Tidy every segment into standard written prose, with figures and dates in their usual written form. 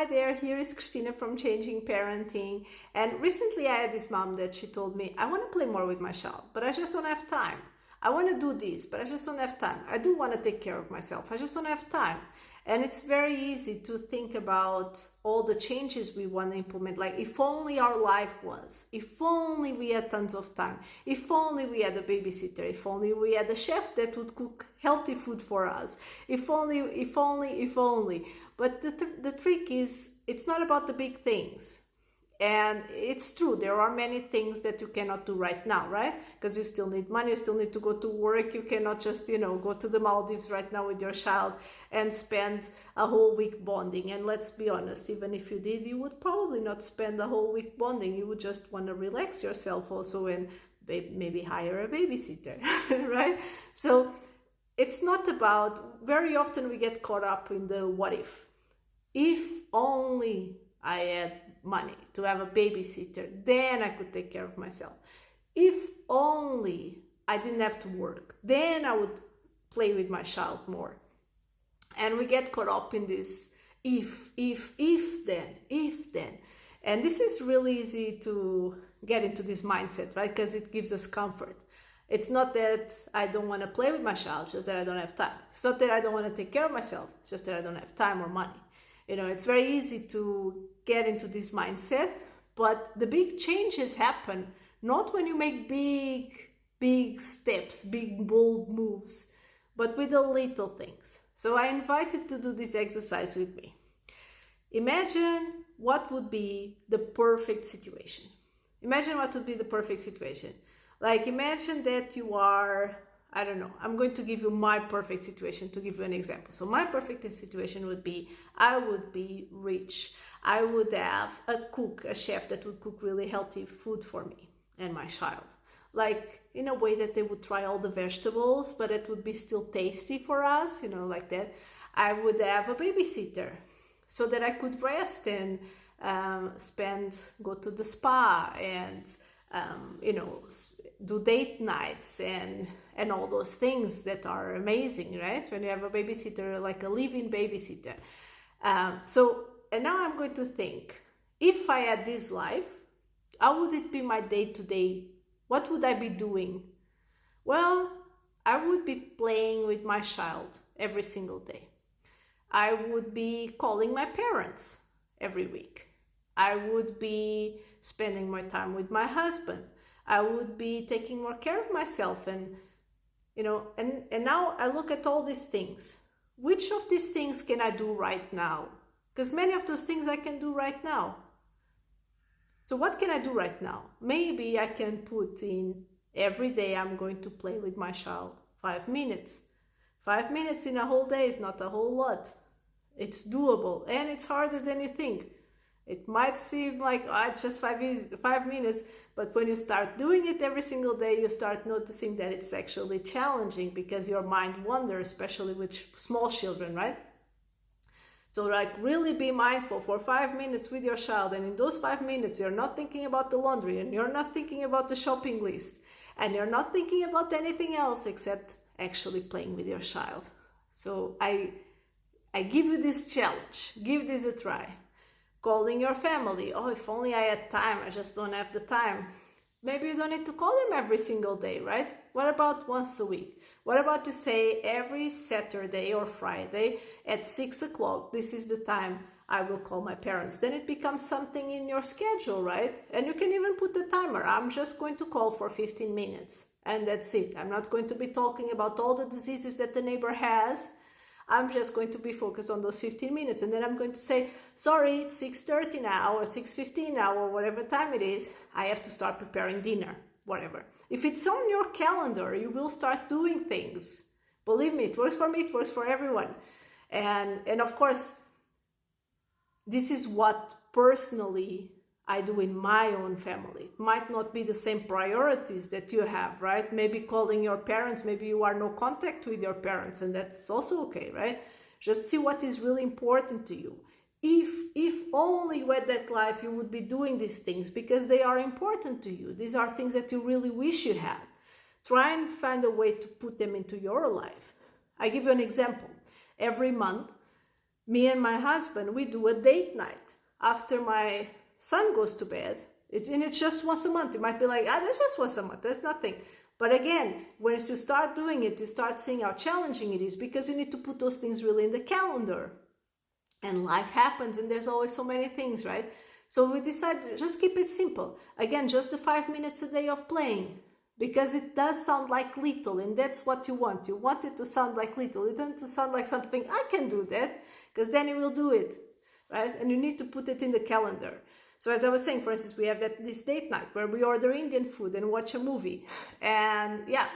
Hi there, here is Christina from Changing Parenting. And recently I had this mom that she told me, I want to play more with my child, but I just don't have time. I want to do this, but I just don't have time. I do want to take care of myself. I just don't have time. And it's very easy to think about all the changes we want to implement. Like, if only our life was, if only we had tons of time, if only we had a babysitter, if only we had a chef that would cook healthy food for us, if only, if only, if only. But the trick is, it's not about the big things. And it's true, there are many things that you cannot do right now, right? Because you still need money, you still need to go to work. You cannot just, go to the Maldives right now with your child and spend a whole week bonding. And let's be honest, even if you did, you would probably not spend a whole week bonding. You would just want to relax yourself also and maybe hire a babysitter, right? So it's not about, very often we get caught up in the what if. If only I had money to have a babysitter, then I could take care of myself. If only I didn't have to work, then I would play with my child more. And we get caught up in this if then. And this is really easy to get into this mindset, right? Because it gives us comfort. It's not that I don't want to play with my child, it's just that I don't have time. It's not that I don't want to take care of myself, it's just that I don't have time or money. It's very easy to get into this mindset, but the big changes happen not when you make big steps, big bold moves, but with the little things. So I invite you to do this exercise with me. Imagine what would be the perfect situation. Imagine what would be the perfect situation. Like, imagine that you are, I don't know, I'm going to give you my perfect situation to give you an example. So my perfect situation would be, I would be rich. I would have a chef that would cook really healthy food for me and my child. Like, in a way that they would try all the vegetables, but it would be still tasty for us, like that. I would have a babysitter so that I could rest and go to the spa and, do date nights and all those things that are amazing, right? When you have a babysitter, like a live-in babysitter. And now I'm going to think, if I had this life, how would it be my day-to-day? What would I be doing? Well, I would be playing with my child every single day. I would be calling my parents every week. I would be spending my time with my husband. I would be taking more care of myself. And now I look at all these things. Which of these things can I do right now? Because many of those things I can do right now. So what can I do right now? Maybe I can put in, every day I'm going to play with my child 5 minutes. 5 minutes in a whole day is not a whole lot. It's doable, and it's harder than you think. It might seem like, it's just 5 minutes, but when you start doing it every single day, you start noticing that it's actually challenging, because your mind wanders, especially with small children, right? So really be mindful for 5 minutes with your child, and in those 5 minutes, you're not thinking about the laundry, and you're not thinking about the shopping list, and you're not thinking about anything else except actually playing with your child. So I give you this challenge. Give this a try. Calling your family. Oh, if only I had time. I just don't have the time. Maybe you don't need to call them every single day, right? What about once a week? What about to say every Saturday or Friday at 6 o'clock, this is the time I will call my parents. Then it becomes something in your schedule, right? And you can even put a timer. I'm just going to call for 15 minutes and that's it. I'm not going to be talking about all the diseases that the neighbor has. I'm just going to be focused on those 15 minutes. And then I'm going to say, sorry, it's 6:30 now or 6:15 now or whatever time it is. I have to start preparing dinner, whatever. If it's on your calendar, you will start doing things. Believe me, it works for me, it works for everyone. And of course, this is what personally I do in my own family. It might not be the same priorities that you have, right? Maybe calling your parents, maybe you are no contact with your parents, and that's also okay, right? Just see what is really important to you. If only with that life you would be doing these things because they are important to you. These are things that you really wish you had. Try and find a way to put them into your life. I give you an example. Every month, Me and my husband, we do a date night after my son goes to bed. And it's just once a month. You might be like, that's just once a month, that's nothing. But again, once you start doing it, you start seeing how challenging it is, because you need to put those things really in the calendar. And life happens, and there's always so many things, right? So we decided to just keep it simple. Again, just the 5 minutes a day of playing, because it does sound like little, and that's what you want. You want it to sound like little. You want it to sound like something, I can do that, because then you will do it, right? And you need to put it in the calendar. So as I was saying, for instance, we have this date night where we order Indian food and watch a movie. And yeah,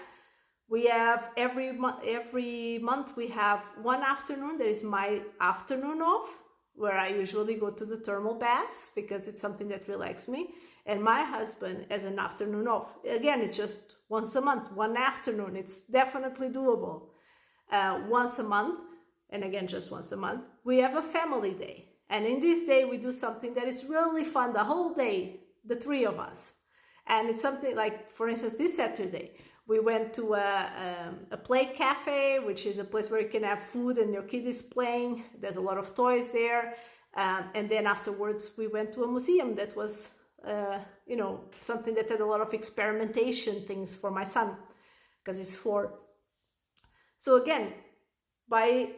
we have every month we have one afternoon that is my afternoon off, where I usually go to the thermal baths because it's something that relaxes me. And my husband has an afternoon off. Again, it's just once a month, one afternoon. It's definitely doable. Once a month, and again, just once a month, we have a family day. And in this day, we do something that is really fun the whole day, the three of us. And it's something like, for instance, this Saturday, we went to a play cafe, which is a place where you can have food and your kid is playing. There's a lot of toys there. And then afterwards, we went to a museum that was, something that had a lot of experimentation things for my son, because he's 4. So again, by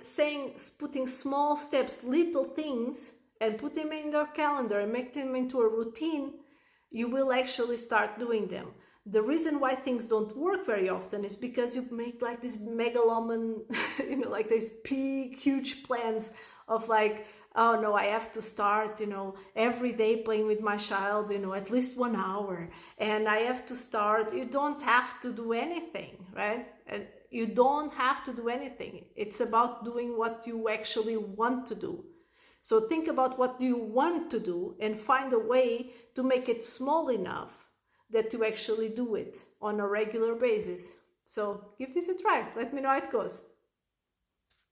putting small steps, little things, and put them in your calendar and make them into a routine, you will actually start doing them. The reason why things don't work very often is because you make like this megaloman, like these big, huge plans of like, oh no, I have to start, every day playing with my child, at least 1 hour. And I have to start. You don't have to do anything, right? You don't have to do anything. It's about doing what you actually want to do. So think about what you want to do and find a way to make it small enough that you actually do it on a regular basis. So give this a try. Let me know how it goes.